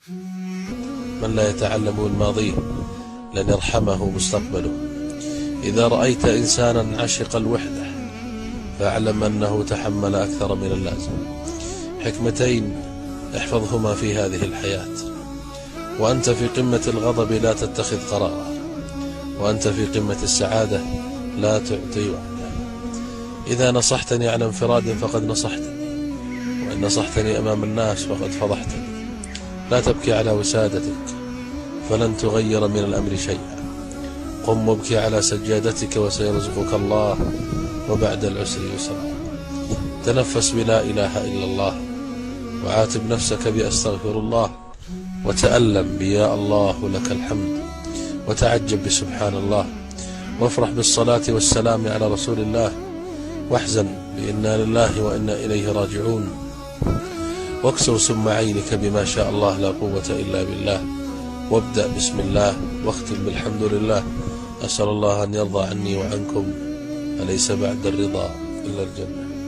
من لا يتعلم من ماضيه لن يرحمه مستقبله. إذا رأيت إنسانا عشق الوحدة فاعلم أنه تحمل أكثر من اللازم. حكمتين احفظهما في هذه الحياة: وأنت في قمة الغضب لا تتخذ قرارا، وأنت في قمة السعادة لا تعطي وعدا. إذا نصحتني على انفراد فقد نصحتني، وإن نصحتني أمام الناس فقد فضحتني. لا تبكي على وسادتك فلن تغير من الأمر شيئا. قم وابكي على سجادتك وسيرزقك الله وبعد العسر يسرا. تنفس بلا إله إلا الله، وعاتب نفسك بأستغفر الله، وتألم بيا الله لك الحمد، وتعجب بسبحان الله، وافرح بالصلاة والسلام على رسول الله، واحزن بإنا لله وإنا إليه راجعون، واكسر سم عينك بما شاء الله لا قوة إلا بالله، وابدأ بسم الله واختم بالحمد لله. أسأل الله أن يرضى عني وعنكم، أليس بعد الرضا إلا الجنة.